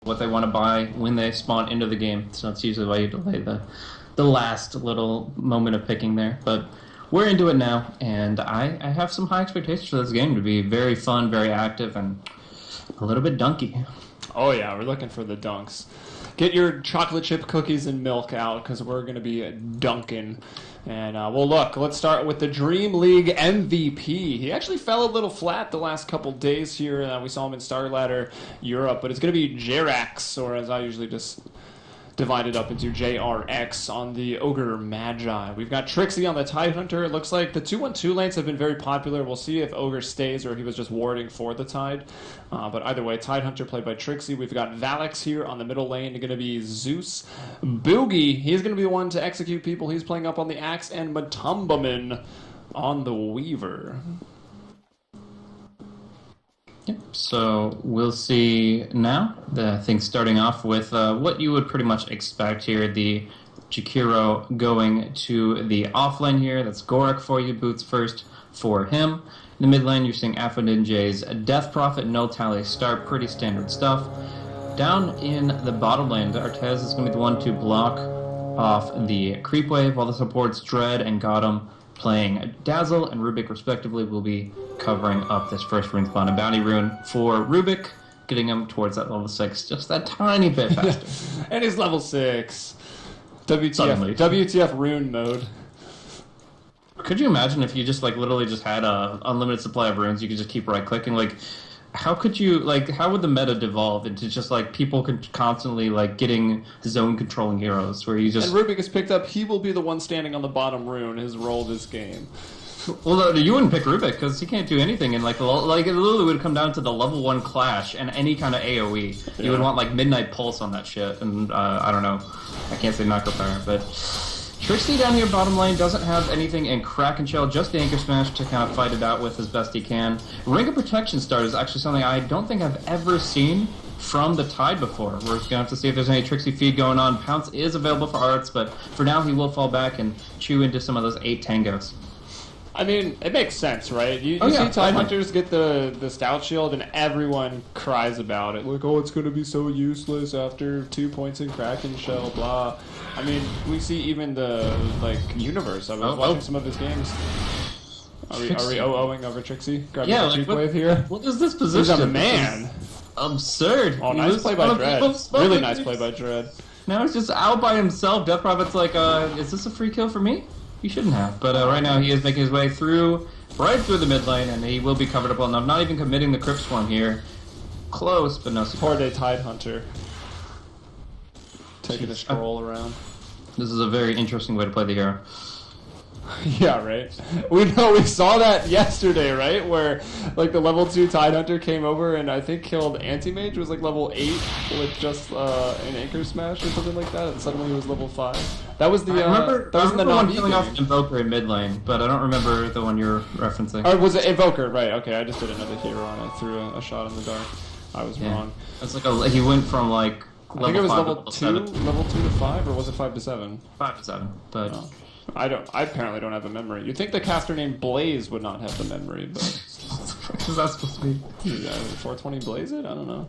what they want to buy when they spawn into the game. So that's usually why you delay the last little moment of picking there. But we're into it now, and I have some high expectations for this game to be very fun, very active, and a little bit dunky. Oh yeah, we're looking for the dunks. Get your chocolate chip cookies and milk out, because we're going to be dunking. And, well, look, let's start with the Dream League MVP. He actually fell a little flat the last couple days here. We saw him in Starladder Europe, but it's going to be Jerax, or as I usually just divided up into JRX on the Ogre Magi. We've got Trixie on the Tidehunter. It looks like the 2-1-2 lanes have been very popular. We'll see if Ogre stays or he was just warding for the Tide. But either way, Tidehunter played by Trixie. We've got Valix here on the middle lane. Going to be Zeus. Boogie, he's going to be the one to execute people. He's playing up on the Axe. And Matumbaman on the Weaver. Yep. So we'll see now. I think starting off with what you would pretty much expect here. The Jakiro going to the off lane here. That's Gorak for you. Boots first for him. In the mid lane, you're seeing Aphrodinja's Death Prophet, no tally start. Pretty standard stuff. Down in the bottom lane, the Artez is going to be the one to block off the creep wave, while the supports Dread and Gotham playing Dazzle and Rubik respectively will be covering up this first rune spawn. A bounty rune for Rubik, getting him towards that level 6 just that tiny bit faster. And he's level 6. Suddenly. WTF rune mode. Could you imagine if you just literally just had a unlimited supply of runes, you could just keep right clicking? How could you, how would the meta devolve into just, people constantly, getting zone controlling heroes, where you just... And Rubik is picked up, he will be the one standing on the bottom rune, his role this game. Well, you wouldn't pick Rubik, because he can't do anything, and, it literally would come down to the level 1 clash and any kind of AoE. You would want, Midnight Pulse on that shit, and, I don't know, I can't say Macro Power, but... Trixie down here bottom lane doesn't have anything in Kraken Shell, just the Anchor Smash to kind of fight it out with as best he can. Ring of Protection start is actually something I don't think I've ever seen from the Tide before. We're going to have to see if there's any Trixie feed going on. Pounce is available for arts, but for now he will fall back and chew into some of those 8 tangos. I mean, it makes sense, right? You see Tidehunters get the Stout Shield and everyone cries about it. It's going to be so useless after 2 points in Kraken Shell, blah. I mean, we see even the, universe. I was watching some of his games. Are we OOing over Trixie? Grabbing the cheap wave here? What is this position? He's a man. Absurd. Oh, nice play by Dread. Really nice play by Dread. Now he's just out by himself. Death Prophet's is this a free kill for me? He shouldn't have. But right now he is making his way right through the mid lane, and he will be covered up well enough. Not even committing the Crypt Swarm here. Close, but no support. Poor day Tidehunter. Taking a stroll around. This is a very interesting way to play the hero. Yeah, right. We saw that yesterday, right? Where the level 2 Tidehunter came over and I think killed Anti-Mage, was level 8 with just an Anchor Smash or something like that, and suddenly he was level 5. That was the I remember the one killing off Invoker in mid lane, but I don't remember the one you're referencing. Or was it Invoker? Right, okay, I just did another hero and I threw a shot in the dark. I was wrong. It's he went from I think it was level 2 to 5, or was it 5 to 7? 5 to 7, but... Oh. I apparently don't have a memory. You'd think the caster named Blaze would not have the memory, but... What is that supposed to be? 420 Blaze it? I don't know.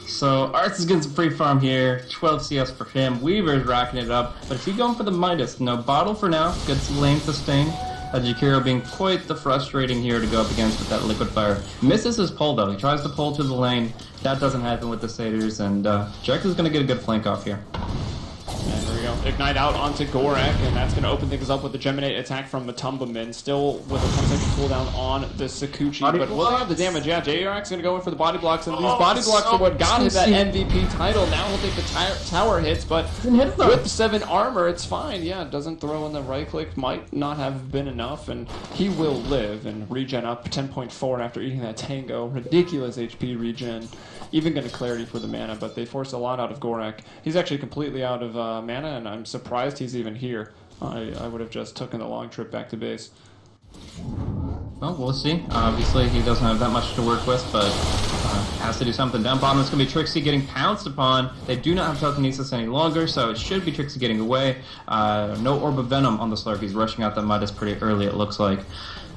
So, Arts is getting some free farm here. 12 CS for him. Weaver's racking it up. But if you're going for the Midas, no bottle for now. Gets some lane sustain. Jakiro being quite the frustrating here to go up against with that Liquid Fire. Misses his pull, though. He tries to pull to the lane. That doesn't happen with the Satyrs, and Jack is going to get a good flank off here. And here we go. Ignite out onto Gorak, and that's going to open things up with the Geminate attack from Matumbaman. Still with a 10-second cooldown on the Sakuchi, but will they have the damage? Yeah, JRX going to go in for the body blocks, and these body blocks are what got him that MVP title. Now he'll take the tower hits, but with 7 armor, it's fine. Yeah, doesn't throw in the right click. Might not have been enough, and he will live and regen up 10.4 after eating that Tango. Ridiculous HP regen. Even going to clarity for the mana, but they force a lot out of Gorak. He's actually completely out of mana, and I'm surprised he's even here. I would have just taken the long trip back to base. Well, we'll see. Obviously, he doesn't have that much to work with, but has to do something. Down bottom, it's going to be Trixie getting pounced upon. They do not have telekinesis any longer, so it should be Trixie getting away. No Orb of Venom on the Slurp. He's rushing out that Midas pretty early, it looks like.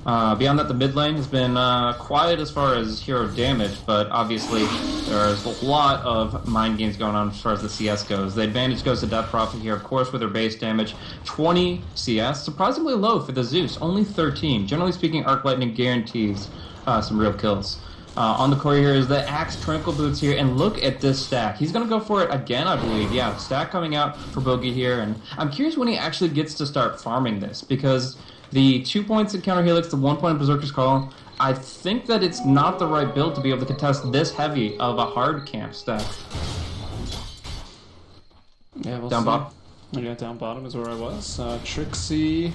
Beyond that, the mid lane has been quiet as far as hero damage, but obviously there's a lot of mind games going on as far as the CS goes. The advantage goes to Death Prophet here, of course, with her base damage. 20 CS, surprisingly low for the Zeus, only 13. Generally speaking, Arc Lightning guarantees some real kills. On the core here is the Axe Tranquil Boots here, and look at this stack. He's going to go for it again, I believe. Yeah, stack coming out for Bogey here, and I'm curious when he actually gets to start farming this, because the 2 points in Counter Helix, the 1 point in Berserker's Call, I think that it's not the right build to be able to contest this heavy of a hard camp stack. Yeah, we'll down see. bottom. Yeah, down bottom is where I was. Trixie,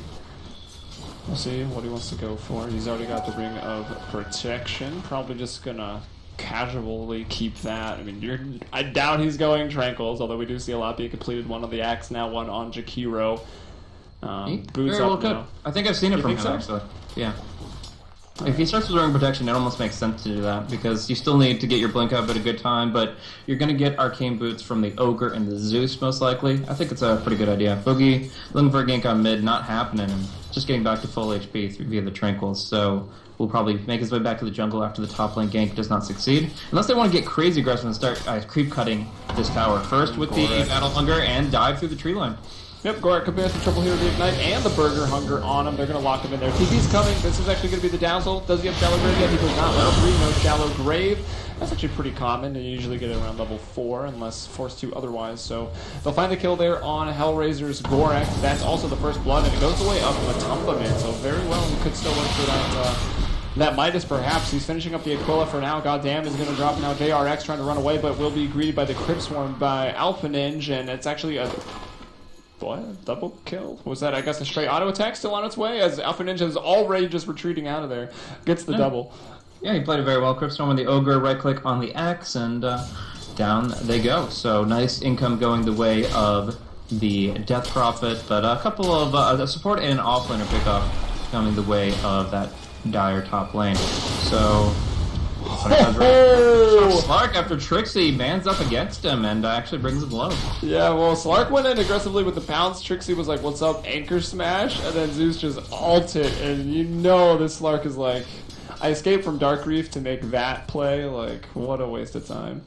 we'll see what he wants to go for. He's already got the Ring of Protection. Probably just gonna casually keep that. I mean, I doubt he's going Tranquils, although we do see a lot being completed. One on the Axe now, one on Jakiro. Boots up now. I think I've seen it from him, so? actually. Yeah. If he starts with Ring Protection, it almost makes sense to do that, because you still need to get your Blink up at a good time, but you're going to get Arcane Boots from the Ogre and the Zeus, most likely. I think it's a pretty good idea. Boogie looking for a gank on mid, not happening, and just getting back to full HP via the Tranquils, so will probably make his way back to the jungle after the top lane gank does not succeed. Unless they want to get crazy aggressive and start creep cutting this tower. First with the Battle Hunger and dive through the tree line. Yep, Gorak could be some trouble here with the Ignite and the Burger Hunger on him. They're going to lock him in there. TP's coming. This is actually going to be the Dazzle. Does he have Shallow Grave yet? He does not. Level 3, no Shallow Grave. That's actually pretty common, and you usually get it around level 4 unless forced to otherwise. So they'll find the kill there on HellRisers Gorak. That's also the first blood, and it goes the way of Matumba Man. So very well, he could still look for that Midas, perhaps. He's finishing up the Aquila for now. Goddamn is going to drop now. JRX trying to run away, but will be greeted by the Crypt Swarm by Alphaninge, and it's actually a... What? Double kill? Was that, I guess, a straight auto attack still on its way? As Alpha Ninja is already just retreating out of there. Gets the double. Yeah, he played it very well. Cryptstorm with the Ogre, right click on the Axe, and down they go. So nice income going the way of the Death Prophet, but a couple of support and an offlaner pickoff coming the way of that dire top lane. So... Slark, after Trixie, mans up against him and actually brings him low. Yeah, well, Slark went in aggressively with the pounce. Trixie was like, what's up, anchor smash? And then Zeus just ulted, and you know this Slark is like, I escaped from Dark Reef to make that play. Like, what a waste of time.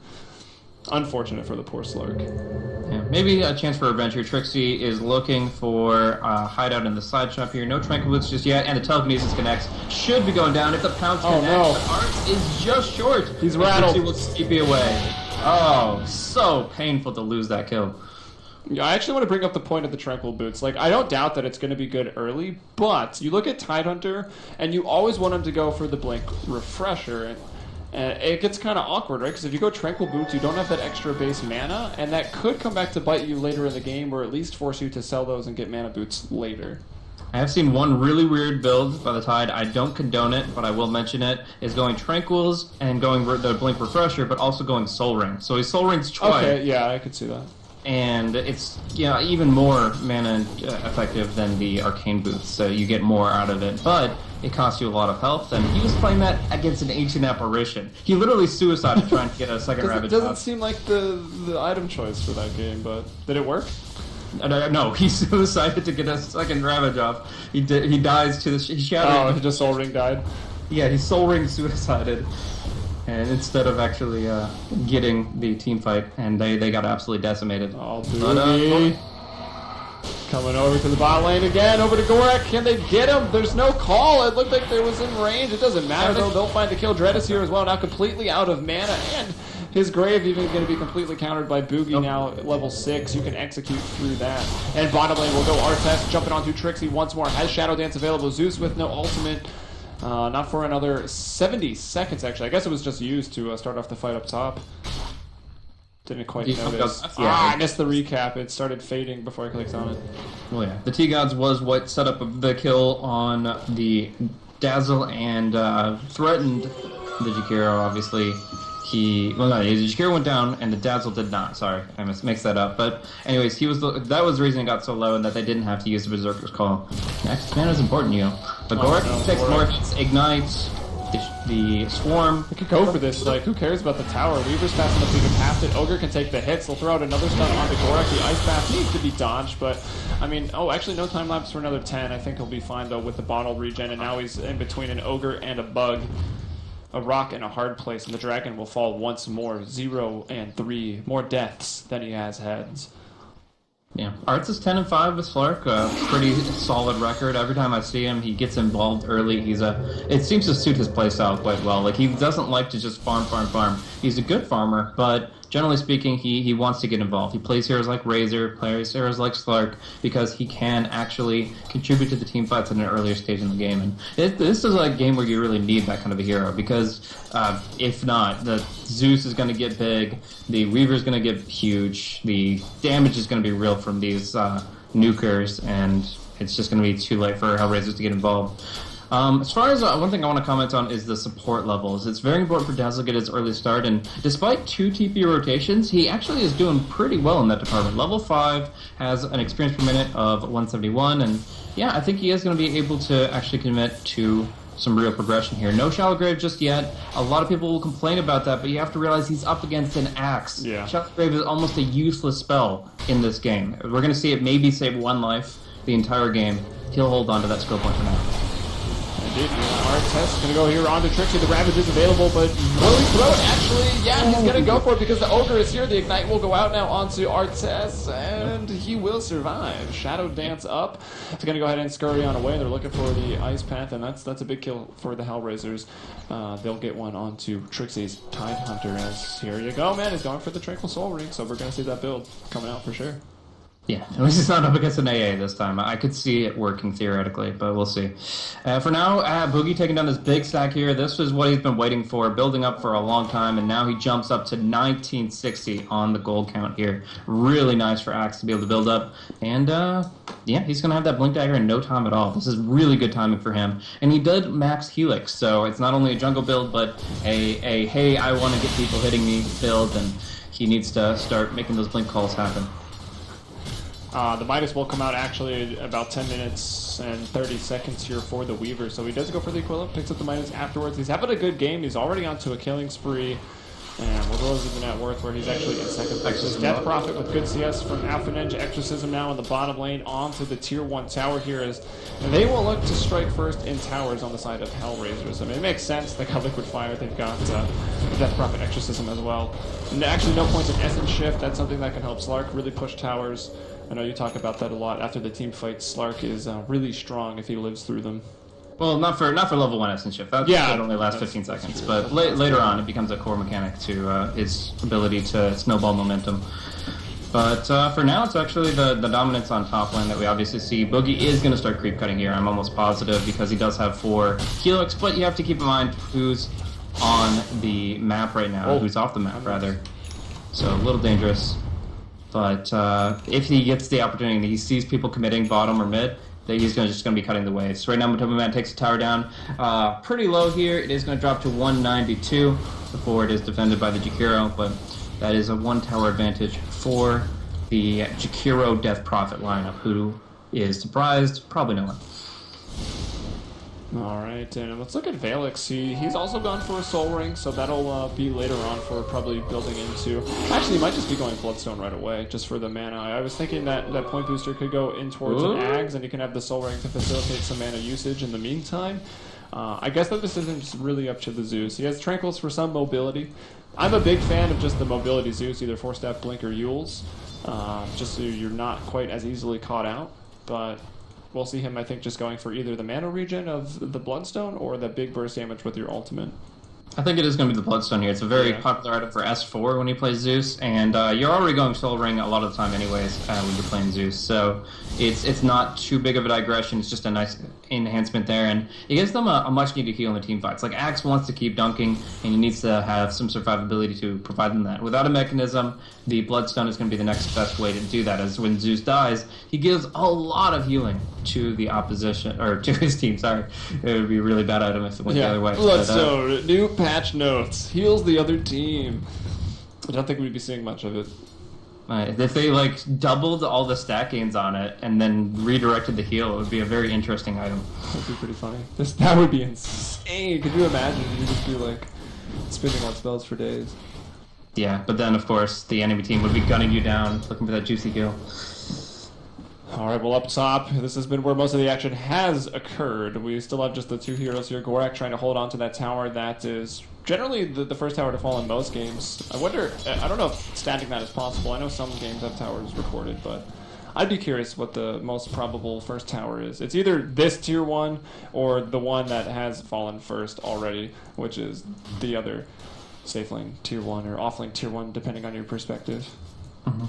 Unfortunate for the poor Slark. Yeah, maybe a chance for revenge here. Trixie is looking for a hideout in the side shop here. No Tranquil Boots just yet, and the telekinesis connects. Should be going down if the pounce connects. No. The arc is just short. He's rattled. Trixie will sleepy away. Oh, so painful to lose that kill. Yeah, I actually want to bring up the point of the Tranquil Boots. Like, I don't doubt that it's going to be good early, but you look at Tidehunter, and you always want him to go for the Blink Refresher, and it gets kind of awkward, right? Because if you go Tranquil Boots, you don't have that extra base mana, and that could come back to bite you later in the game, or at least force you to sell those and get mana boots later. I have seen one really weird build by the Tide. I don't condone it, but I will mention it. Is going Tranquils and going the Blink Refresher, but also going Soul Ring. So he Soul Rings twice. Okay, yeah, I could see that. And it's even more mana effective than the Arcane Boots, so you get more out of it. But it costs you a lot of health, and he was playing that against an Ancient Apparition. He literally suicided trying to get a second Ravage off. It doesn't seem like the item choice for that game, but did it work? No, he suicided to get a second Ravage off. He dies to the... He shattered. Oh, he just Soul Ring died? Yeah, he Soul Ring suicided. And instead of actually getting the team fight, and they got absolutely decimated. Oh, Boogie. Coming over to the bot lane again, over to Gorak. Can they get him? There's no call. It looked like there was in range. It doesn't matter, though. They'll find the kill. Dread is here as well, now completely out of mana, and his Grave even going to be completely countered by Boogie now at level 6. You can execute through that. And bottom lane will go Artest, jumping onto Trixie once more. Has Shadow Dance available. Zeus with no ultimate. Not for another 70 seconds, actually. I guess it was just used to start off the fight up top. Didn't quite notice. I missed the recap. It started fading before I clicked on it. Well, yeah. The T-Gods was what set up the kill on the Dazzle and threatened the Jakiro, obviously. The Jakiro went down and the Dazzle did not. Sorry, I mixed that up. But anyways, that was the reason it got so low, and that they didn't have to use the Berserker's Call. Next mana is important, you know. But Gorak takes more hits, ignites. the Swarm. We could go for this. Like, who cares about the tower? Weaver's fast enough, we can pass it. Ogre can take the hits. They'll throw out another stun onto Gorak. The Ice Bath needs to be dodged, but, I mean, actually no time lapse for another 10. I think he'll be fine, though, with the bottle regen, and now he's in between an Ogre and a Bug. A rock in a hard place, and the Dragon will fall once more. 0 and 3. More deaths than he has heads. Yeah, Arts is 10-5 with Slark. Pretty solid record. Every time I see him, he gets involved early. It seems to suit his playstyle quite well. Like, he doesn't like to just farm. He's a good farmer, but generally speaking, he wants to get involved. He plays heroes like Razor, plays heroes like Slark, because he can actually contribute to the team fights at an earlier stage in the game. And this is a game where you really need that kind of a hero, because if not, the Zeus is going to get big, the Weaver is going to get huge, the damage is going to be real from these nukers, and it's just going to be too late for HellRisers to get involved. As far as one thing I want to comment on is the support levels. It's very important for Dazzle to get his early start, and despite 2 TP rotations, he actually is doing pretty well in that department. Level 5 has an experience per minute of 171, and yeah, I think he is going to be able to actually commit to some real progression here. No Shallow Grave just yet. A lot of people will complain about that, but you have to realize he's up against an Axe. Yeah. Shallow Grave is almost a useless spell in this game. We're going to see it maybe save 1 life the entire game. He'll hold on to that skill point for now. Indeed, Artest going to go here onto Trixie. The Ravage is available, but will he throw it? Actually, yeah, he's going to go for it because the Ogre is here. The Ignite will go out now onto Artest, and he will survive. Shadow Dance up. He's going to go ahead and scurry on away. They're looking for the Ice Path, and that's a big kill for the HellRisers. They'll get one onto Trixie's Tide Hunter, as here you go, man. He's going for the Tranquil Soul Ring, so we're going to see that build coming out for sure. Yeah, at least it's not up against an AA this time. I could see it working theoretically, but we'll see. For now, Boogie taking down this big stack here. This was what he's been waiting for, building up for a long time, and now he jumps up to 1960 on the gold count here. Really nice for Axe to be able to build up. And, yeah, he's going to have that Blink Dagger in no time at all. This is really good timing for him. And he did max Helix, so it's not only a jungle build, but a hey, I want to get people hitting me build, and he needs to start making those Blink calls happen. The Midas will come out actually about 10 minutes and 30 seconds here for the Weaver. So he does go for the equivalent, picks up the Midas afterwards. He's having a good game. He's already onto a killing spree. And we'll go over net worth where he's actually in second place. Death Prophet with good CS from Alpha Ninja. Exorcism now in the bottom lane onto the tier 1 tower here as they will look to strike first in towers on the side of HellRisers. I mean, it makes sense. They got Liquid Fire. They've got Death Prophet Exorcism as well. And actually, no points in Essence Shift. That's something that can help Slark really push towers. I know you talk about that a lot. After the team fights, Slark is really strong if he lives through them. Well, not for level 1 Essence Shift. That only lasts 15 seconds. But later on, it becomes a core mechanic to his ability to snowball momentum. But for now, it's actually the dominance on top lane that we obviously see. Boogie is going to start creep cutting here. I'm almost positive because he does have 4 Helix. But you have to keep in mind who's on the map right now, who's off the map, rather. So a little dangerous. But if he gets the opportunity, he sees people committing bottom or mid, that he's just going to be cutting the waves. So right now, Matomo Man takes the tower down pretty low here. It is going to drop to 192 before it is defended by the Jakiro, but that is a 1 tower advantage for the Jakiro Death Prophet lineup. Who is surprised? Probably no one. Alright, and let's look at Valix. He's also gone for a Soul Ring, so that'll be later on for probably building into... Actually, he might just be going Bloodstone right away, just for the mana. I was thinking that point booster could go in towards an Ags, and you can have the Soul Ring to facilitate some mana usage in the meantime. I guess that this isn't just really up to the Zeus. He has Tranquils for some mobility. I'm a big fan of just the mobility Zeus, either 4-staff Blink or Yules, just so you're not quite as easily caught out, but... We'll see him, I think, just going for either the mana regen of the Bloodstone or the big burst damage with your ultimate. I think it is going to be the Bloodstone here. It's a very popular item for S4 when he plays Zeus, and you're already going Soul Ring a lot of the time anyways when you're playing Zeus, so it's not too big of a digression. It's just a nice enhancement there, and it gives them a much-needed heal in the team fights. Like, Axe wants to keep dunking, and he needs to have some survivability to provide them that. Without a mechanism, the Bloodstone is going to be the next best way to do that, as when Zeus dies, he gives a lot of healing to the opposition, or to his team, sorry. It would be a really bad item if it went the other way. Bloodstone, new patch notes, heals the other team. I don't think we'd be seeing much of it. If they like doubled all the stat gains on it and then redirected the heal, it would be a very interesting item. That'd be pretty funny. That would be insane. Could you imagine? You'd just be like spinning on spells for days. Yeah, but then of course the enemy team would be gunning you down, looking for that juicy kill. All right, well, up top, this has been where most of the action has occurred. We still have just the two heroes here. Gorak trying to hold on to that tower. That is generally the first tower to fall in most games. I don't know if standing that is possible. I know some games have towers recorded, but I'd be curious what the most probable first tower is. It's either this tier 1 or the one that has fallen first already, which is the other safe lane tier 1 or off lane tier 1, depending on your perspective. Mm-hmm.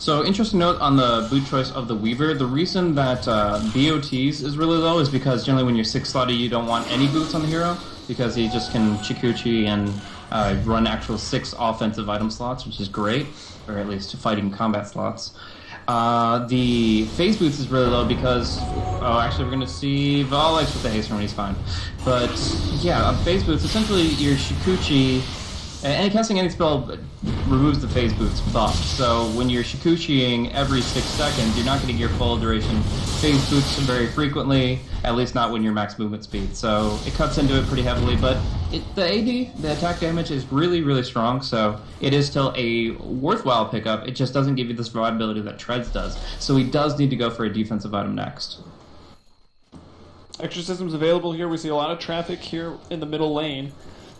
So, interesting note on the boot choice of the Weaver. The reason that BOTs is really low is because generally when you're 6-slotted, you don't want any boots on the hero because he just can Chikuchi and run actual 6 offensive item slots, which is great, or at least fighting combat slots. The phase boots is really low because, actually we're going to see Valix with the haste when he's fine. But, yeah, phase boots, essentially your Chikuchi, and casting any spell removes the phase boots buff. So when you're Shikuchiing every 6 seconds, you're not getting your full duration phase boots very frequently, at least not when you're max movement speed. So it cuts into it pretty heavily, but the AD, the attack damage, is really, really strong, so it is still a worthwhile pickup. It just doesn't give you the survivability that Treads does. So he does need to go for a defensive item next. Exorcism's available here. We see a lot of traffic here in the middle lane.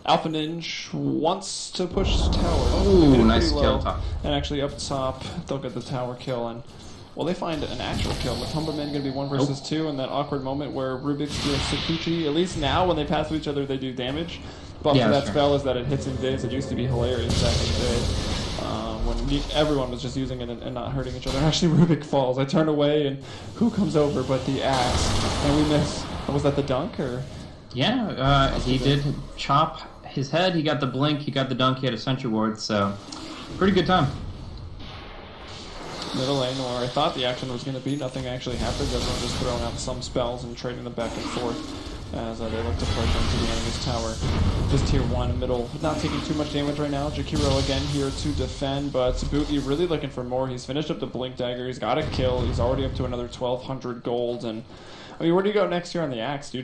Alpha Ninja wants to push tower. Ooh, nice kill top. And actually up top, they'll get the tower kill. And well, they find an actual kill. With Humberman going to be 1 versus 2 in that awkward moment where Rubik's doing Sakuchi. At least now, when they pass to each other, they do damage. But for that spell is that it hits in days. It used to be hilarious back in the day when everyone was just using it and not hurting each other. Actually, Rubik falls. I turn away, and who comes over but the axe? And we miss. Was that the dunk or? Yeah, he did chop his head, he got the blink, he got the dunk, he had a sentry ward, so pretty good time. Middle lane, where I thought the action was going to be, nothing actually happened. Everyone just throwing out some spells and trading them back and forth as they look to push into the enemy's tower. This tier 1 middle, not taking too much damage right now. Jakiro again here to defend, but Sabuki really looking for more. He's finished up the blink dagger, he's got a kill, he's already up to another 1,200 gold, and I mean, where do you go next here on the axe? Do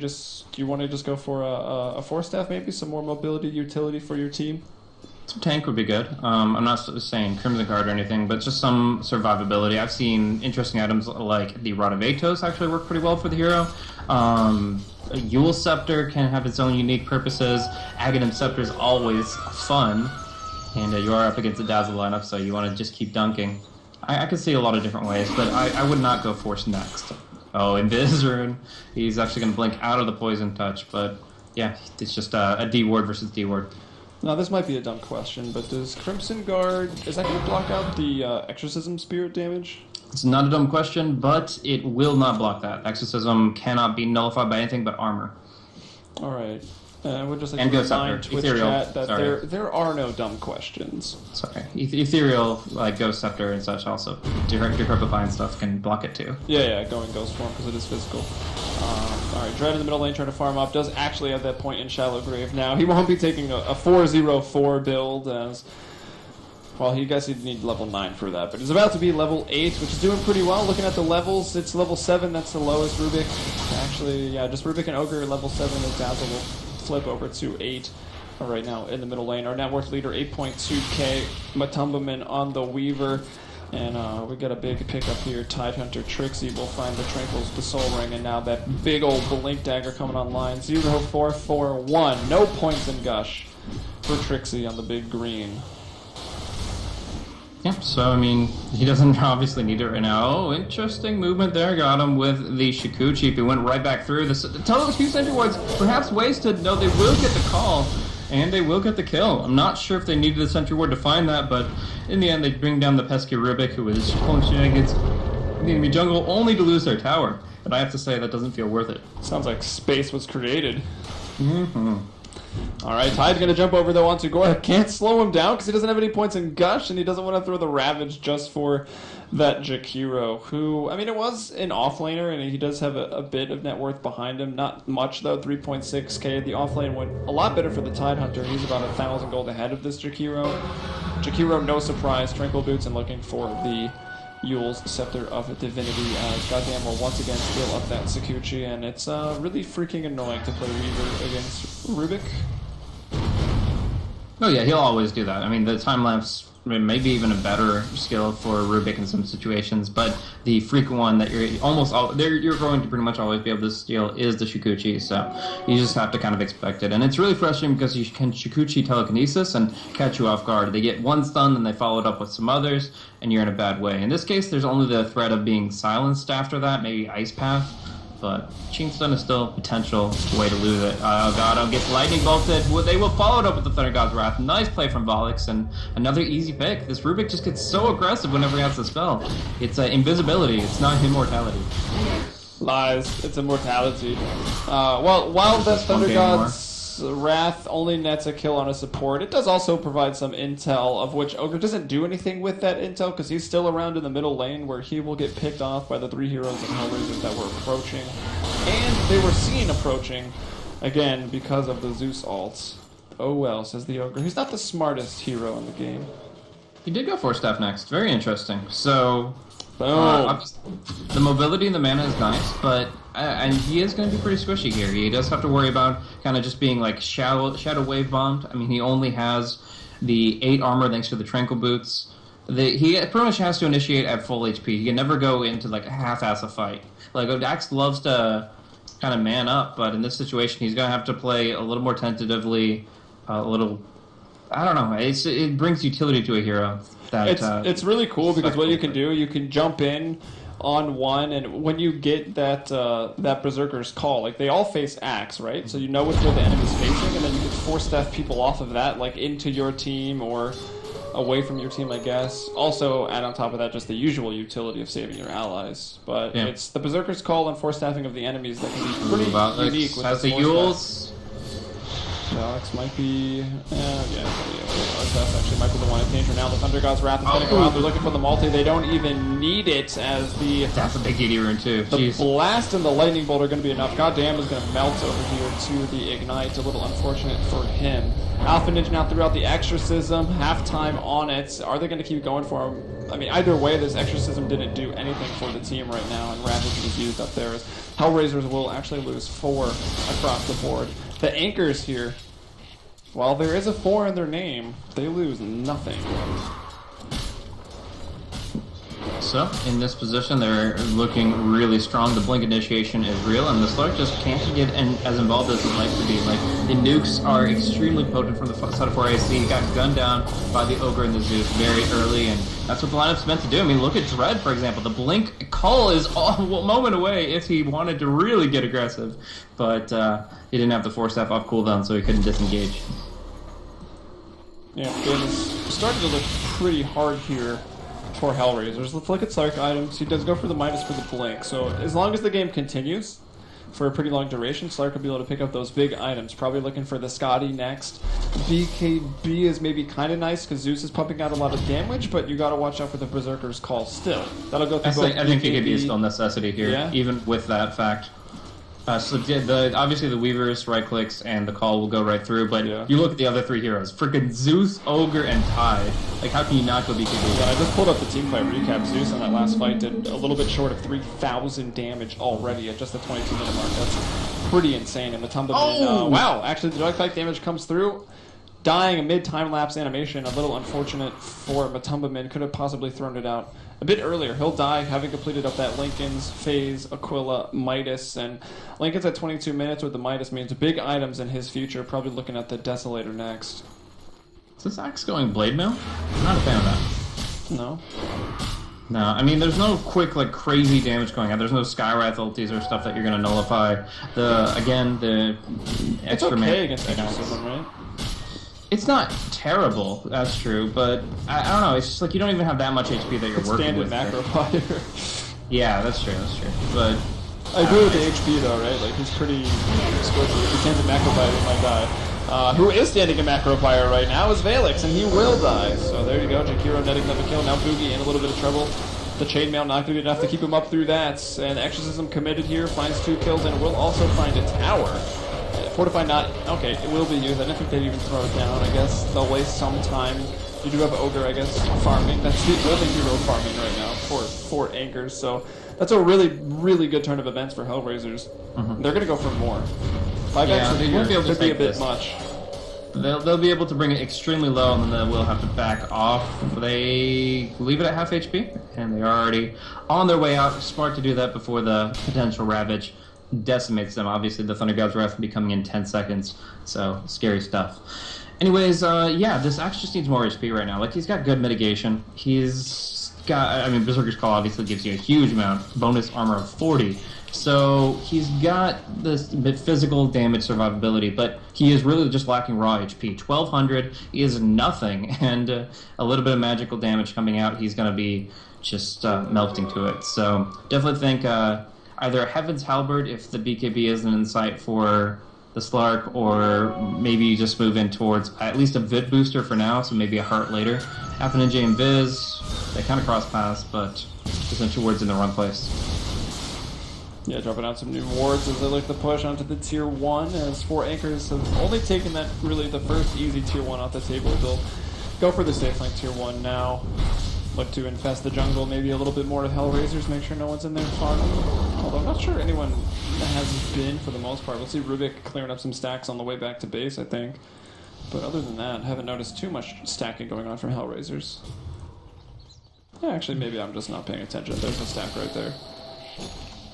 you want to just go for a 4-staff maybe? Some more mobility, utility for your team? Some tank would be good. I'm not saying Crimson Guard or anything, but just some survivability. I've seen interesting items like the Rod of Atos actually work pretty well for the hero. A Yule Scepter can have its own unique purposes. Aghanim Scepter is always fun. And you are up against a Dazzle lineup, so you want to just keep dunking. I could see a lot of different ways, but I would not go Force next. Oh, Invis Rune. He's actually going to blink out of the Poison Touch, but yeah, it's just a D ward versus D ward. Now, this might be a dumb question, but does Crimson Guard, is that going to block out the Exorcism Spirit damage? It's not a dumb question, but it will not block that. Exorcism cannot be nullified by anything but armor. All right. I would just like and to remind Twitch Ethereal. Chat that there are no dumb questions. Sorry. Ethereal, like Ghost Scepter and such also. Decrepifying stuff can block it too. Yeah, going Ghost form because it is physical. Alright, Dread in the middle lane trying to farm up. Does actually have that point in Shallow Grave now. He won't be taking a 4-0-4 build as... Well, he guess he'd need level 9 for that, but he's about to be level 8, which is doing pretty well. Looking at the levels, it's level 7, that's the lowest. Rubik, actually, yeah, just Rubik and Ogre, level 7, and Dazzle will flip over to 8 right now in the middle lane. Our net worth leader, 8.2k. Matumbaman on the Weaver, and we got a big pickup here. Tidehunter Trixie will find the Tranquils, the Soul Ring, and now that big old Blink Dagger coming online. 0-4-4-1, no points in Gush for Trixie on the big green. Yeah, so, I mean, he doesn't obviously need it right now. Oh, interesting movement there. Got him with the Shikuchi. He went right back through. Tell those few sentry wards, perhaps wasted. No, they will get the call, and they will get the kill. I'm not sure if they needed the sentry ward to find that, but in the end, they bring down the pesky Rubik, who is pulling shenanigans in the enemy jungle, only to lose their tower. But I have to say, that doesn't feel worth it. Sounds like space was created. Mm-hmm. All right, Tide's going to jump over, though, onto Gore. Can't slow him down because he doesn't have any points in Gush, and he doesn't want to throw the Ravage just for that Jakiro, who, I mean, it was an offlaner, and he does have a bit of net worth behind him. Not much, though, 3.6k. The offlane went a lot better for the Tide Hunter. He's about 1,000 gold ahead of this Jakiro. Jakiro, no surprise, Tranquil Boots and looking for the Yule's Scepter of Divinity as Goddamn will once again steal up that Sakuchi, and it's really freaking annoying to play Weaver against Rubik. Oh yeah, he'll always do that. I mean, the time-lapse maybe even a better skill for Rubik in some situations, but the frequent one that you're going to pretty much always be able to steal is the Shikuchi, so you just have to kind of expect it. And it's really frustrating because you can Shikuchi telekinesis and catch you off guard. They get one stun and they follow it up with some others, and you're in a bad way. In this case, there's only the threat of being silenced after that, maybe Ice Path. But Chain Stun is still a potential way to lose it. Gado gets lightning bolted. They will follow it up with the Thunder God's Wrath. Nice play from Volix, and another easy pick. This Rubik just gets so aggressive whenever he has the spell. It's invisibility. It's not immortality. Lies. It's immortality. Well, while the Thunder God's Wrath only nets a kill on a support, it does also provide some intel, of which Ogre doesn't do anything with that intel because he's still around in the middle lane where he will get picked off by the 3 heroes and HellRisers that were approaching. And they were seen approaching, again, because of the Zeus ults. Oh well, says the Ogre. He's not the smartest hero in the game. He did go 4-staff next. Very interesting. So, the mobility and the mana is nice, but and he is going to be pretty squishy here. He does have to worry about kind of just being like shadow wave bombed. I mean, he only has the 8 armor thanks to the Tranquil Boots. He pretty much has to initiate at full HP. He can never go into like a half-ass a fight. Like Dax loves to kind of man up, but in this situation, he's going to have to play a little more tentatively, a little. I don't know. It brings utility to a hero. It's really cool because what you can do, you can jump in on one, and when you get that Berserker's Call, like they all face Axe, right? So you know which way the enemy's facing, and then you can 4-staff people off of that, like into your team or away from your team, I guess. Also, add on top of that just the usual utility of saving your allies. But it's the Berserker's Call and 4-staffing of the enemies that can be pretty unique with the Yules. Alex might be... Alex actually might be the one in danger now. The Thunder God's Wrath is going to go out. They're looking for the multi. They don't even need it as the... That's a big ED rune too. The Blast and the Lightning Bolt are going to be enough. Goddamn is going to melt over here to the Ignite. A little unfortunate for him. Alpha Ninja now threw out the Exorcism. Halftime on it. Are they going to keep going for him? I mean, either way, this Exorcism didn't do anything for the team right now, and Ravage was used up there as HellRisers will actually lose 4 across the board. The Anchors here, while there is a 4 in their name, they lose nothing. So, in this position, they're looking really strong. The Blink initiation is real, and the Slark just can't get as involved as he'd like to be. Like, the nukes are extremely potent from the side of 4AC. He got gunned down by the Ogre and the Zeus very early, and that's what the lineup's meant to do. I mean, look at Dread, for example. The Blink call is a moment away if he wanted to really get aggressive, but he didn't have the 4-staff off cooldown, so he couldn't disengage. Yeah, the game is starting to look pretty hard here for HellRisers. Let's look at Slark items. He does go for the Midas for the Blink. So as long as the game continues for a pretty long duration, Slark will be able to pick up those big items. Probably looking for the Scotty next. BKB is maybe kind of nice because Zeus is pumping out a lot of damage, but you got to watch out for the Berserker's Call still. That'll go through I think BKB is still a necessity here, even with that fact. So obviously the Weavers, right clicks, and the Call will go right through, but you look at the other 3 heroes. Freaking Zeus, Ogre, and Tide. Like, how can you not go BKB? Yeah, I just pulled up the team fight recap. Zeus on that last fight did a little bit short of 3,000 damage already at just the 22-minute mark. That's pretty insane. And Matumba wow, actually the direct fight damage comes through. Dying a mid-time lapse animation, a little unfortunate for Matumba Min. Could have possibly thrown it out a bit earlier. He'll die having completed up that Lincoln's, Phase, Aquila, Midas, and Lincoln's at 22 minutes with the Midas means big items in his future. Probably looking at the Desolator next. Is this Axe going Blade Mill? I'm not a fan of that. No. No, I mean, there's no quick, like, crazy damage going on. There's no Skywrath ultis or stuff that you're going to nullify. The extra it's okay against Exorcism, right? It's not terrible, that's true, but I don't know, it's just like you don't even have that much HP that you're working with. Standard macro fire. Yeah, that's true, but... I agree with the HP though, right? Like, he's pretty exquisite. If he can't do macro fire, he might die. Who is standing in macro fire right now is Valix, and he will die. So there you go, Jakiro netting another kill. Now Boogie in a little bit of trouble. The chainmail not going to be enough to keep him up through that. And Exorcism committed here, finds 2 kills, and will also find a tower. Fortify not, okay, it will be used. I don't think they'd even throw it down. I guess they'll waste some time. You do have Ogre, I guess, farming. That's the only hero farming right now for anchors. So that's a really, really good turn of events for HellRisers. They're going to go for more. 5x they won't be able to could be a take bit this. much. They'll be able to bring it extremely low, and then they will have to back off. They leave it at half HP, and they're already on their way out. Smart to do that before the potential Ravage decimates them. Obviously, the Thunder God's Wrath will be coming in 10 seconds, so scary stuff. Anyways, yeah, this Axe just needs more HP right now. Like, he's got good mitigation. He's got, I mean, Berserker's Call obviously gives you a huge amount, bonus armor of 40. So he's got this bit physical damage survivability, but he is really just lacking raw HP. 1200 is nothing, and a little bit of magical damage coming out, he's going to be just melting to it. So definitely think either a Heaven's Halberd if the BKB isn't in sight for the Slark, or maybe you just move in towards at least a Vid booster for now, so maybe a Heart later. Half an NJ and Viz, they kind of cross paths, but essentially words in the wrong place. Yeah, dropping out some new wards as they look to push onto the tier 1, as 4 anchors have only taken that, really, the first easy tier 1 off the table. They'll go for the safe flank tier 1 now. Look to infest the jungle, maybe a little bit more with HellRisers, make sure no one's in there farming. Although I'm not sure anyone has been for the most part. We'll see Rubik clearing up some stacks on the way back to base, I think. But other than that, haven't noticed too much stacking going on from HellRisers. Yeah, actually, maybe I'm just not paying attention. There's a stack right there.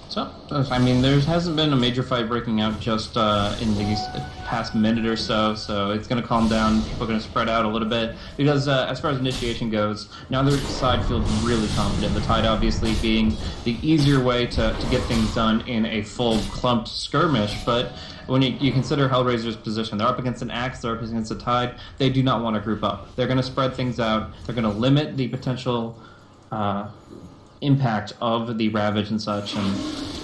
So, I mean, there hasn't been a major fight breaking out just in the past minute or so, so it's going to calm down. People are going to spread out a little bit, because as far as initiation goes, neither side feels really confident. The Tide obviously being the easier way to get things done in a full clumped skirmish, but when you consider HellRaiser's position, they're up against an Axe, they're up against a Tide, they do not want to group up. They're going to spread things out, they're going to limit the potential impact of the Ravage and such, and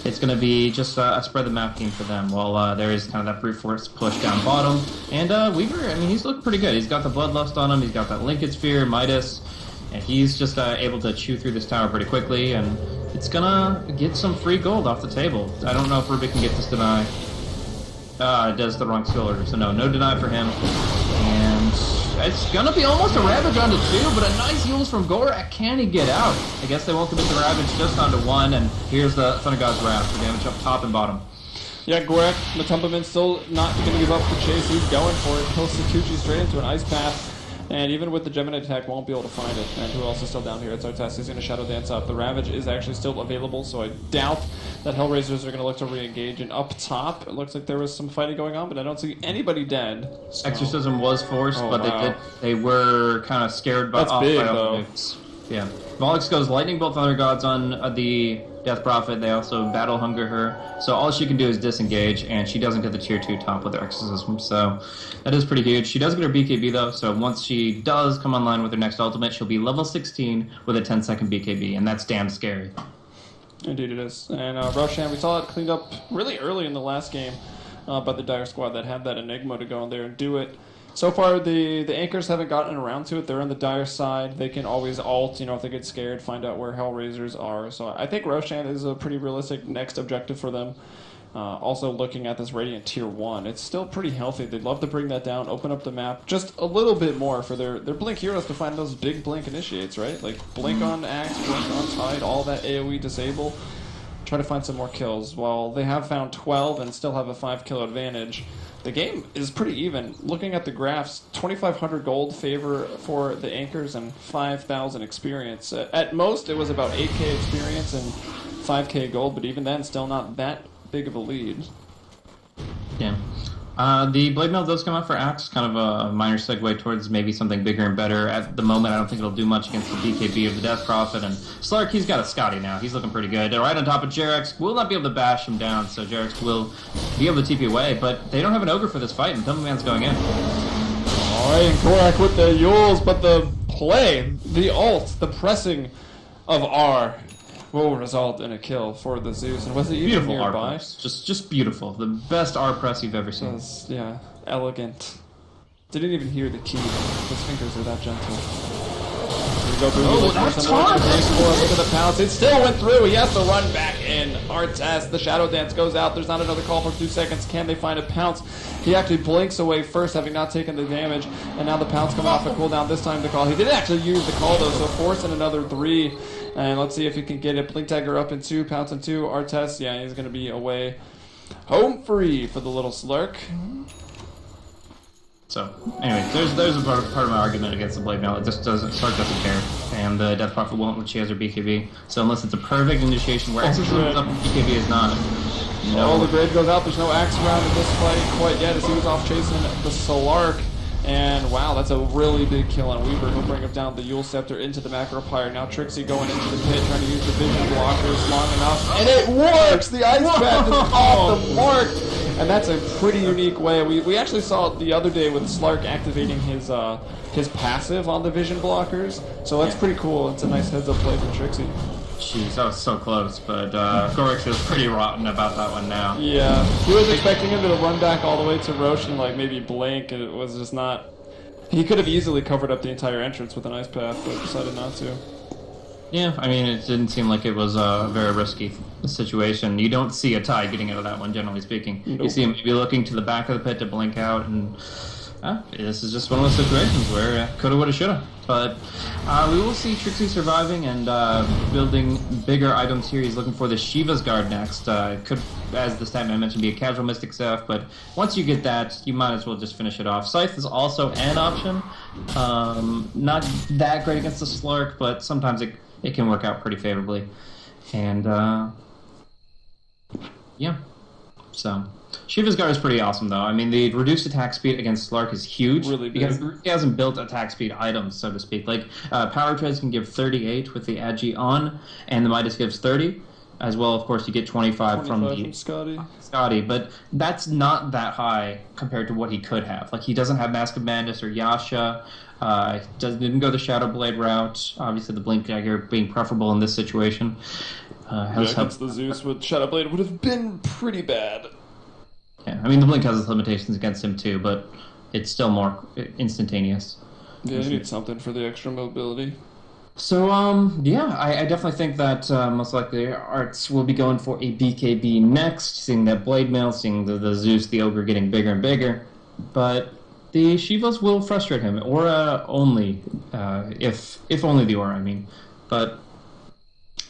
it's going to be just a spread the map game for them, while there is kind of that brute force push down bottom. And Weaver, I mean, he's looked pretty good. He's got the Bloodlust on him, he's got that Linked Sphere, Midas, and he's just able to chew through this tower pretty quickly, and it's going to get some free gold off the table. I don't know if Rubik can get this deny. It does the wrong skill order, so no deny for him. And it's gonna be almost a Ravage onto 2, but a nice use from Gorak. Can he get out? I guess they won't commit the Ravage just onto 1, and here's the Thunder God's Wrath for damage up top and bottom. Yeah, Gorak, Matumbaman still not gonna give up the chase. He's going for it. He'll Sakuchi straight into an Ice Path. And even with the Gemini attack, won't be able to find it. And who else is still down here? It's Artes. He's going to Shadow Dance up. The Ravage is actually still available, so I doubt that HellRaisers are going to look to re-engage. And up top, it looks like there was some fighting going on, but I don't see anybody dead. So. Exorcism was forced, but wow. they were kind of scared by That's big, though. Yeah. Volix goes Lightning Bolt Thunder Gods on the Death Prophet. They also Battle Hunger her. So all she can do is disengage, and she doesn't get the tier 2 top with her Exorcism. So that is pretty huge. She does get her BKB, though, so once she does come online with her next ultimate, she'll be level 16 with a 10-second BKB, and that's damn scary. Indeed it is. And Roshan, we saw it cleaned up really early in the last game by the Dire Squad that had that Enigma to go in there and do it. So far, the anchors haven't gotten around to it. They're on the Dire side. They can always ult, if they get scared, find out where HellRaisers are. So I think Roshan is a pretty realistic next objective for them. Also, looking at this Radiant Tier 1, it's still pretty healthy. They'd love to bring that down, open up the map just a little bit more for their Blink heroes to find those big Blink initiates, right? Like Blink on Axe, Blink on Tide, all that AoE disable. Try to find some more kills. While they have found 12 and still have a 5-kill advantage, the game is pretty even. Looking at the graphs, 2,500 gold favor for the anchors and 5,000 experience. At most, it was about 8k experience and 5k gold, but even then, still not that big of a lead. Yeah. The Blade Mail does come out for Axe, kind of a minor segue towards maybe something bigger and better. At the moment, I don't think it'll do much against the BKB of the Death Prophet. And Slark, he's got a Scotty now. He's looking pretty good. They're right on top of Jerex. Will not be able to bash him down, so Jerex will be able to TP away. But they don't have an Ogre for this fight, and Tumbleman's going in. Alright, Gorak with the Yules, but the play, the ult, the pressing of R will result in a kill for the Zeus. And was it even Beautiful nearby? R press. Just beautiful. The best R press you've ever seen. Yeah. elegant. Didn't even hear the key. His fingers are that gentle. Oh, that's hard! Look at the pounce. It still went through. He has to run back in. Artest. The Shadow Dance goes out. There's not another call for 2 seconds. Can they find a pounce? He actually blinks away first, having not taken the damage. And now the pounce coming off the cooldown. This time the call. He didn't actually use the call, though, so forcing another 3. And let's see if he can get it. Blink Dagger up in 2. Pounce in 2. Artest. Yeah, he's going to be away. Home free for the little Slurk. So, anyway, there's a part of my argument against the Blade Mail. It just doesn't, Stark doesn't care, and the Death Prophet won't let she has her BKB. So unless it's a perfect initiation where Exorcism is up and BKB is not, no. The grade goes out. There's no axe around in this fight quite yet as he was off chasing the Solark. And wow, that's a really big kill on Weaver. He'll bring him down the Yule Scepter into the Macro Pyre. Now Trixie going into the pit, trying to use the vision blockers long enough. And it works! The Ice Path is off the mark! And that's a pretty unique way. We actually saw it the other day with Slark activating his passive on the vision blockers. So that's pretty cool. It's a nice heads-up play for Trixie. Jeez, that was so close, but Gorix is pretty rotten about that one now. Yeah, he was expecting him to run back all the way to Roche and like maybe blink, and it was just not... He could have easily covered up the entire entrance with an Ice Path, but decided not to. Yeah, I mean, it didn't seem like it was a very risky situation. You don't see a tie getting out of that one, generally speaking. Nope. You see him maybe looking to the back of the pit to blink out, and this is just one of those situations where coulda, woulda, shoulda. But we will see Trixie surviving and building bigger items here. He's looking for the Shiva's Guard next. It could, as the stat man mentioned, be a casual Mystic Staff, but once you get that, you might as well just finish it off. Scythe is also an option. Not that great against the Slark, but sometimes it can work out pretty favorably. And, yeah. So, Shiva's Guard is pretty awesome, though. I mean, the reduced attack speed against Slark is huge. Really big. Because he hasn't built attack speed items, so to speak. Like, Power Treads can give 38 with the Agi on, and the Midas gives 30. As well, of course, you get 25 from the Scotty, but that's not that high compared to what he could have. Like, he doesn't have Mask of Madness or Yasha. Didn't go the Shadow Blade route. Obviously, the Blink Dagger being preferable in this situation. Against the Zeus with Shadow Blade would have been pretty bad. Yeah, I mean, the Blink has its limitations against him too, but it's still more instantaneous. Yeah, you need something for the extra mobility. So, yeah, I definitely think that most likely Arts will be going for a BKB next, seeing that Blade Mail, seeing the Zeus, the Ogre getting bigger and bigger. But the Shivas will frustrate him. Aura only, if only the Aura, I mean. But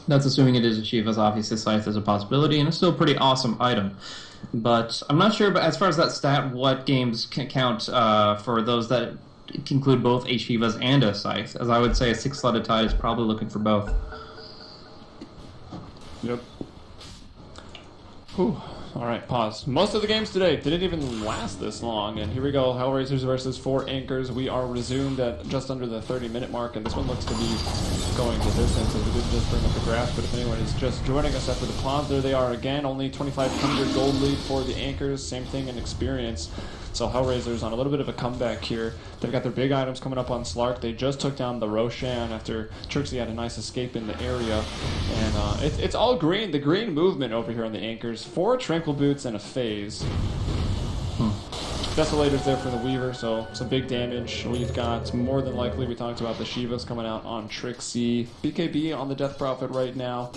that's assuming it is a Shivas. Obviously, Scythe is a possibility, and it's still a pretty awesome item. But I'm not sure, but as far as that stat, what games can count for those that include both a Shivas and a Scythe, as I would say a 6-slotted Tide is probably looking for both. Yep. Whew. Alright, pause. Most of the games today didn't even last this long, and here we go, HellRisers versus 4 Anchors. We are resumed at just under the 30-minute mark, and this one looks to be going the distance, as we didn't just bring up the graph, but if anyone is just joining us after the pause, there they are again, only 2,500 gold lead for the Anchors, same thing in experience. So HellRisers on a little bit of a comeback here. They've got their big items coming up on Slark. They just took down the Roshan after Trixie had a nice escape in the area. And it's all green. The green movement over here on the Anchors. 4 Tranquil Boots and a Phase. Desolator's there for the Weaver, so some big damage. We've got, more than likely, we talked about the Shivas coming out on Trixie. BKB on the Death Prophet right now.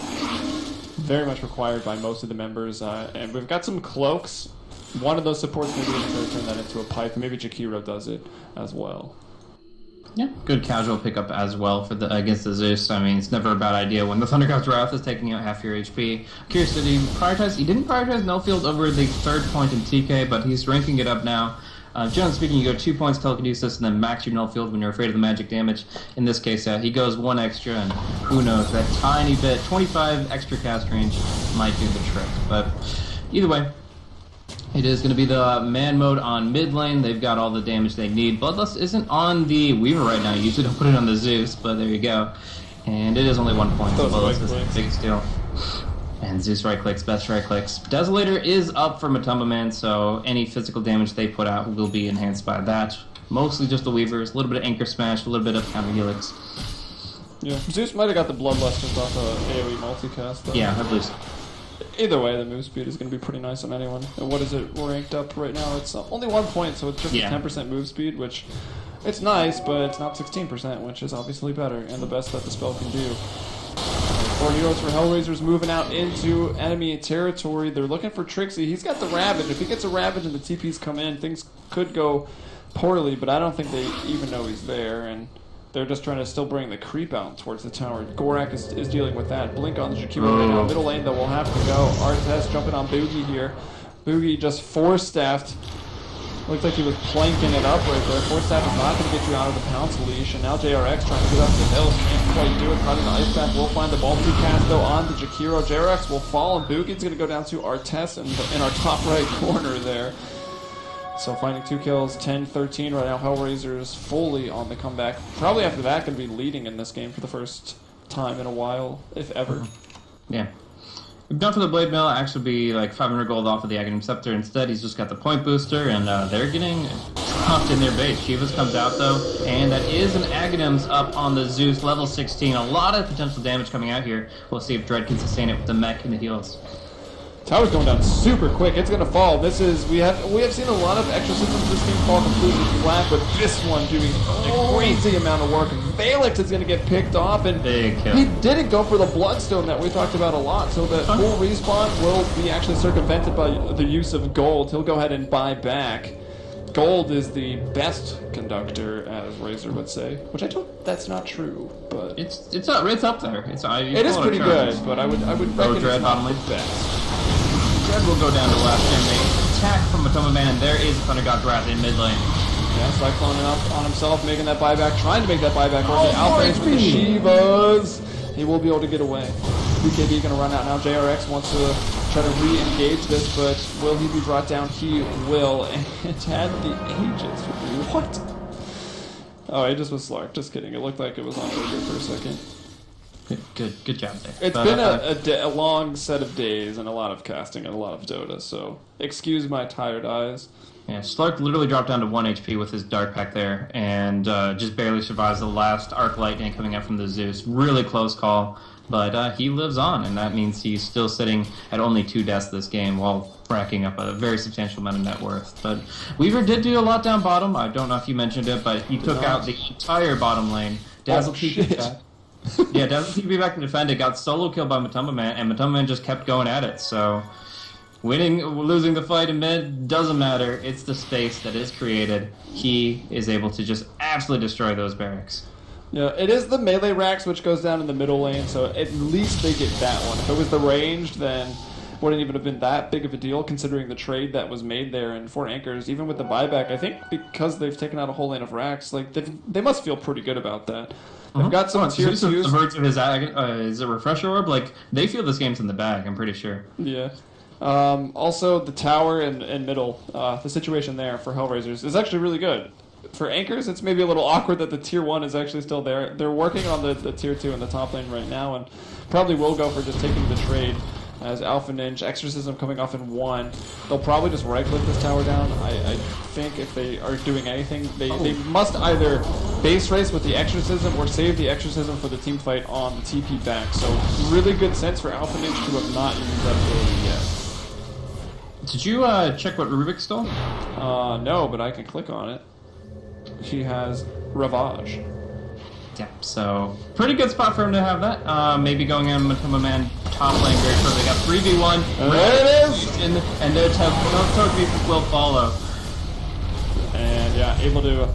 Very much required by most of the members. And we've got some cloaks. One of those supports maybe going to turn that into a pipe. Maybe Jakiro does it as well. Yeah, good casual pickup as well for the against the Zeus. I mean, it's never a bad idea when the Thundergod's Wrath is taking out half your HP. Curious, did he prioritize? He didn't prioritize Nullfield over the 3rd point in TK, but he's ranking it up now. Generally speaking, you go 2 points telekinesis and then max your Nullfield when you're afraid of the magic damage. In this case, he goes 1 extra, and who knows, that tiny bit, 25 extra cast range might do the trick. But either way, it is going to be the man mode on mid lane. They've got all the damage they need. Bloodlust isn't on the Weaver right now. You usually don't put it on the Zeus, but there you go. And it is only 1 point. So Bloodlust is the biggest deal. And Zeus right clicks, best right clicks. Desolator is up for Matumba Man, so any physical damage they put out will be enhanced by that. Mostly just the Weavers, a little bit of Anchor Smash, a little bit of Counter Helix. Yeah, Zeus might have got the Bloodlust just off a AoE multicast, though. Yeah, at least. Either way, the move speed is going to be pretty nice on anyone. And what is it ranked up right now? It's only 1 point, so it's just a 10% move speed, which it's nice, but it's not 16%, which is obviously better and the best that the spell can do. 4 heroes for HellRisers moving out into enemy territory. They're looking for Trixie. He's got the Ravage. If he gets a Ravage and the TPs come in, things could go poorly, but I don't think they even know he's there, and they're just trying to still bring the creep out towards the tower. Gorak is dealing with that. Blink on the Jakiro right now. Middle lane, though, will have to go. Artes jumping on Boogie here. Boogie just force-staffed. Looked like he was planking it up right there. Force staff is not going to get you out of the pounce leash, and now JRX trying to get up the hill. Can't quite do it. Cutting the ice path will find the ball to cast, though, on the Jakiro. JRX will fall, and Boogie's going to go down to Artes in our top right corner there. So finding 2 kills, 10-13 right now. HellRisers fully on the comeback. Probably after that going to be leading in this game for the first time in a while, if ever. Yeah. Going for the Blade Mill, actually be like 500 gold off of the Aghanim Scepter. Instead, he's just got the point booster, and they're getting dropped in their base. Shivas comes out, though, and that is an Aghanim's up on the Zeus, level 16. A lot of potential damage coming out here. We'll see if Dread can sustain it with the mech and the heals. Tower's going down super quick. It's going to fall. This is we have seen a lot of exorcisms this game fall completely flat, but this one doing a crazy amount of work. Valix is going to get picked off, and he didn't go for the Bloodstone that we talked about a lot, so that full respawn will be actually circumvented by the use of gold. He'll go ahead and buy back. Gold is the best conductor, as Razor would say, which I don't. That's not true, but it's up there. It is pretty good, but I would reckon it's not the best. Dread will go down to left, and they attack from Matoma Man, and there is a Thunder God Wrath in mid lane. Yeah, Cyclone up on himself, making that buyback, trying to make that buyback. Outrange with the Shivas. He will be able to get away. BKB going to run out now. JRX wants to try to re-engage this, but will he be brought down? He will. And it had the Aegis. What? Oh, Aegis was Slark. Just kidding. It looked like it was on Ogre for a second. Good job there. It's been a long set of days and a lot of casting and a lot of Dota, so excuse my tired eyes. Yeah, Slark literally dropped down to 1 HP with his Dark Pack there, and just barely survives the last Arc Lightning coming out from the Zeus. Really close call, but he lives on, and that means he's still sitting at only 2 deaths this game while racking up a very substantial amount of net worth. But Weaver did do a lot down bottom. I don't know if you mentioned it, but he took out the entire bottom lane. Dazzle TP back. Yeah, Dazzle TP back to defend it. Got solo killed by Matoma Man, and Matoma Man just kept going at it. So winning, losing the fight in mid doesn't matter. It's the space that is created. He is able to just absolutely destroy those barracks. Yeah, it is the melee racks which goes down in the middle lane, so at least they get that one. If it was the ranged, then wouldn't even have been that big of a deal considering the trade that was made there. And for Anchors, even with the buyback, I think because they've taken out a whole lane of racks, like they must feel pretty good about that. They've got some tier 2s. The verge of his is a refresher orb. Like they feel this game's in the bag. I'm pretty sure. Yeah. Also, the tower and middle, the situation there for HellRisers is actually really good. For Anchors, it's maybe a little awkward that the tier 1 is actually still there. They're working on the tier 2 in the top lane right now, and probably will go for just taking the trade. As Alpha Ninja, Exorcism coming off in 1. They'll probably just right-click this tower down. I think if they are doing anything, they must either base race with the Exorcism or save the Exorcism for the team fight on the TP back. So really good sense for Alpha Ninja to have not used that ability yet. Did you check what Rubik stole? No, but I can click on it. She has Ravage. Yeah, so pretty good spot for him to have that. Maybe going on Matoma Man top lane very short. They got 3v1. There it is! And their Togepi will follow. And yeah, able to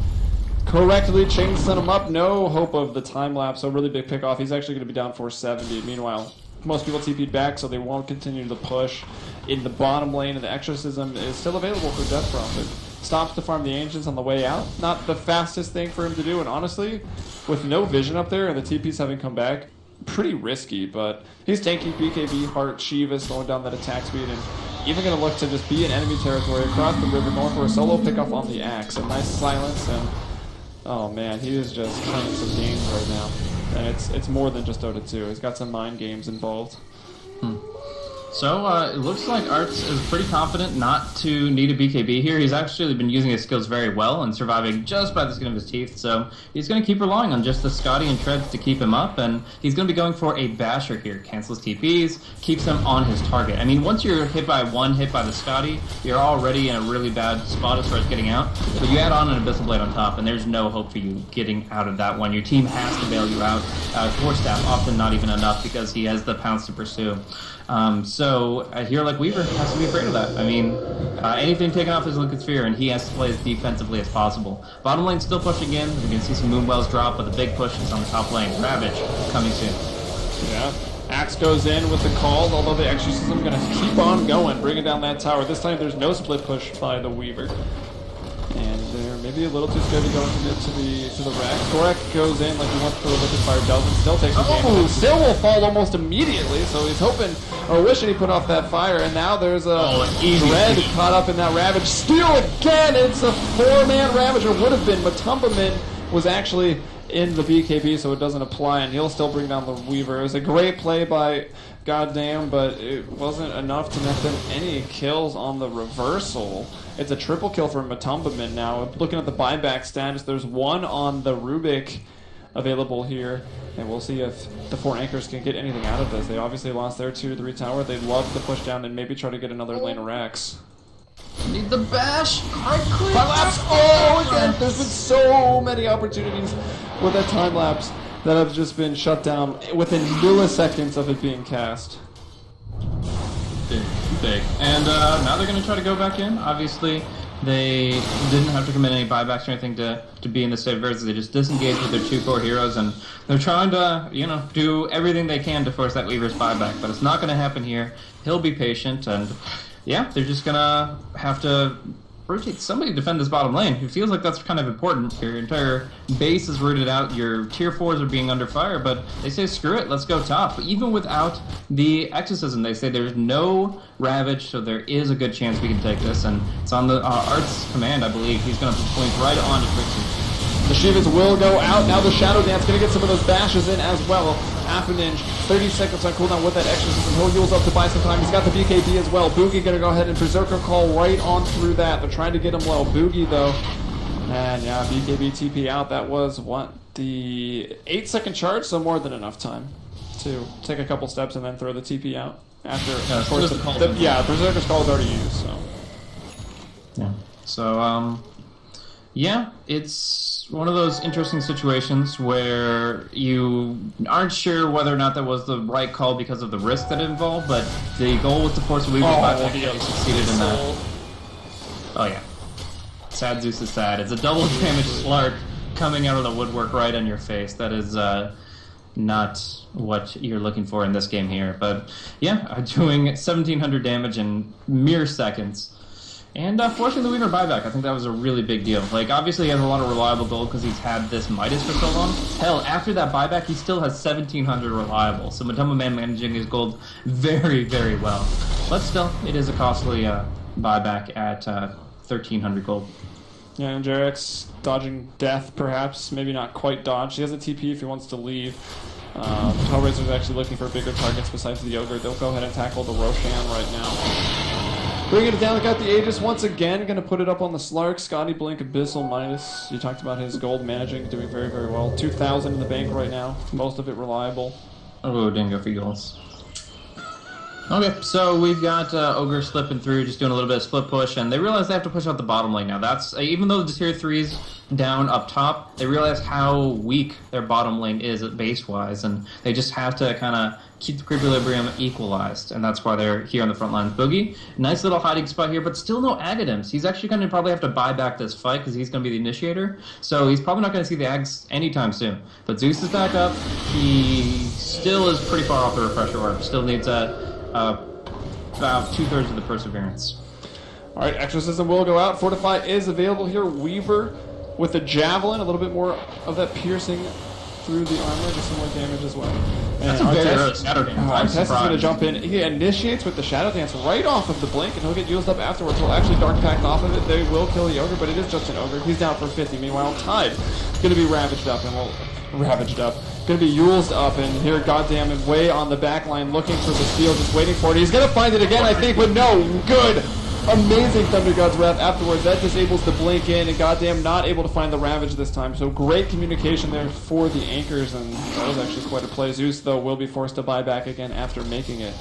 correctly chain set him up. No hope of the time lapse, so really big pick off. He's actually going to be down 470. Meanwhile, most people TP'd back, so they won't continue to push in the bottom lane, and the Exorcism is still available for Death Prophet. Stops to farm the Ancients on the way out. Not the fastest thing for him to do, and honestly, with no vision up there and the TPs having come back, pretty risky, but he's tanky, BKB, Heart, Shiva, slowing down that attack speed, and even going to look to just be in enemy territory across the river, going for a solo pickoff on the Axe. A nice silence, and oh man, he is just playing some games right now. And it's more than just Dota 2. He's got some mind games involved. So it looks like Arts is pretty confident not to need a BKB here. He's actually been using his skills very well and surviving just by the skin of his teeth. So he's going to keep relying on just the Scotty and Treads to keep him up. And he's going to be going for a Basher here. Cancels TPs, keeps him on his target. I mean, once you're hit by the Scotty, you're already in a really bad spot as far as getting out. But you add on an Abyssal Blade on top, and there's no hope for you getting out of that one. Your team has to bail you out. Force Staff, often not even enough because he has the pounce to pursue. So a hero like Weaver has to be afraid of that. I mean, anything taken off his Liquid Sphere, and he has to play as defensively as possible. Bottom lane still pushing in. We're going to see some Moonwells drop, but the big push is on the top lane. Ravage coming soon. Yeah. Axe goes in with the call, although the Exorcism going to keep on going, bringing down that tower. This time there's no split push by the Weaver. And they're maybe a little too scared to go into the rack. Korek goes in like he wants for the Liquid Fire, doesn't, still takes the damage. Still will fall almost immediately, so he's hoping or wishing he put off that fire, and now there's a Dread caught up in that Ravage. Steal again! It's a 4-man Ravager, would have been. Matumba Min was actually in the BKB, so it doesn't apply, and he'll still bring down the Weaver. It was a great play by Goddamn, but it wasn't enough to net them any kills on the reversal. It's a triple kill for Matumba Min now. Looking at the buyback status, there's one on the Rubik available here, and we'll see if the 4 anchors can get anything out of this. They obviously lost their 2-3 tower. They'd love to push down and maybe try to get another lane of Rex. Need the bash. Time lapse. Oh, again, there's been so many opportunities with that time lapse that have just been shut down within milliseconds of it being cast. Big. And now they're going to try to go back in. Obviously, they didn't have to commit any buybacks or anything to be in the state versus. They just disengaged with their 2 core heroes, and they're trying to, do everything they can to force that Weaver's buyback. But it's not going to happen here. He'll be patient, and yeah, they're just going to have to rotate somebody to defend this bottom lane. It feels like that's kind of important. Your entire base is rooted out. Your tier 4s are being under fire, but they say, screw it, let's go top. Even without the Exorcism, they say there's no Ravage, so there is a good chance we can take this, and it's on the Art's command, I believe. He's going to point right on to Trixie. The Shivas will go out. Now the Shadow Dance going to get some of those bashes in as well. Half a ninja, 30 seconds on cooldown with that Exorcism. He'll heals up to buy some time. He's got the BKB as well. Boogie going to go ahead and Berserker Call right on through that. They're trying to get him low. Boogie, though. And yeah, BKB TP out. That was, the 8-second charge, so more than enough time to take a couple steps and then throw the TP out. After, of course, Berserker's Call is already used, so. Yeah. So, yeah, it's one of those interesting situations where you aren't sure whether or not that was the right call because of the risk that it involved, but the goal was to force a Weaver buyback, and he succeeded in that. Oh yeah. Sad Zeus is sad. It's a double damage Slark coming out of the woodwork right on your face. That is not what you're looking for in this game here. But yeah, doing 1,700 damage in mere seconds. And forcing the Weaver buyback, I think that was a really big deal. Like, obviously he has a lot of reliable gold because he's had this Midas for so long. Hell, after that buyback, he still has 1,700 reliable. So Matumba Man managing his gold very, very well. But still, it is a costly buyback at 1,300 gold. Yeah, and Jarek's dodging death, perhaps. Maybe not quite dodge. He has a TP if he wants to leave. HellRisers actually looking for bigger targets besides the Ogre. They'll go ahead and tackle the Roshan right now. Bringing it down, they got the Aegis once again. Going to put it up on the Slark. Scotty Blink, Abyssal, Midas. You talked about his gold managing, doing very, very well. 2,000 in the bank right now. Most of it reliable. Oh, didn't go for goals. Okay, so we've got Ogre slipping through, just doing a little bit of split push, and they realize they have to push out the bottom lane now. That's even though the tier 3's down up top, they realize how weak their bottom lane is base-wise, and they just have to kind of keep the equilibrium equalized, and that's why they're here on the front lines. Boogie, nice little hiding spot here, but still no Aghanims. He's actually going to probably have to buy back this fight because he's going to be the initiator, so he's probably not going to see the Ags anytime soon. But Zeus is back up. He still is pretty far off the refresher orb. Still needs about 2/3 of the perseverance. All right, Exorcism will go out. Fortify is available here. Weaver with the Javelin, a little bit more of that piercing through the armor, just some more damage as well. And that's a very early Shadow Dance. Artest is going to jump in. He initiates with the Shadow Dance right off of the Blink, and he'll get used up afterwards. He'll actually Dark Pact off of it. They will kill the Ogre, but it is just an Ogre. He's down for 50. Meanwhile, Tide going to be ravaged up, and we'll ravaged up. Going to be Yule's up, and here, goddamn it, way on the back line, looking for the steal, just waiting for it. He's going to find it again, I think, but no, good. Amazing Thunder God's Wrath afterwards. That disables the blink in, and goddamn not able to find the Ravage this time. So great communication there for the Anchors, and that was actually quite a play. Zeus, though, will be forced to buy back again after making it.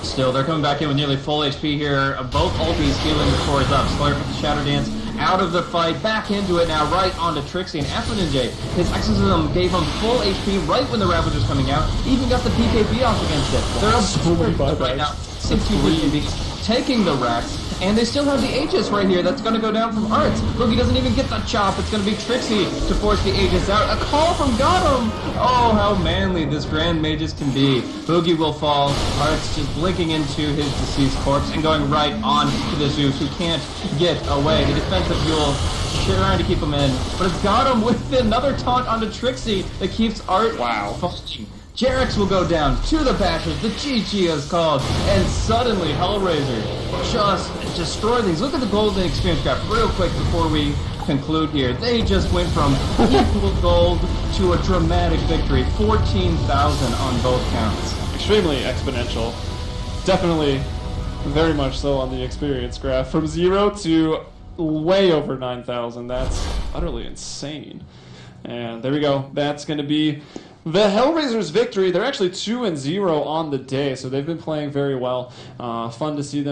Still, they're coming back in with nearly full HP here. Both ultis healing the cores up. Slayer with the Shadow Dance out of the fight, back into it now, right onto Trixie. And after Ninja, his Exorcism gave him full HP right when the Ravage was coming out. Even got the PKB off against it. They're up right now. 60 PKB, taking the Rex. And they still have the Aegis right here. That's going to go down from Arts. Boogie doesn't even get the chop. It's going to be Trixie to force the Aegis out. A call from Gotham. Oh, how manly this Grand Magus can be. Boogie will fall. Arts just blinking into his deceased corpse and going right on to the Zeus, who can't get away. The defensive Yule trying to keep him in. But it's Gotham with another taunt onto Trixie that keeps Art falling. Jarex will go down to the Bashers. The GG is called. And suddenly, HellRisers just destroy things. Look at the golden experience graph real quick before we conclude here. They just went from equal gold to a dramatic victory. 14,000 on both counts. Extremely exponential. Definitely very much so on the experience graph. From 0 to way over 9,000. That's utterly insane. And there we go. That's going to be the HellRisers' victory. They're actually 2-0 on the day, so they've been playing very well. Fun to see them.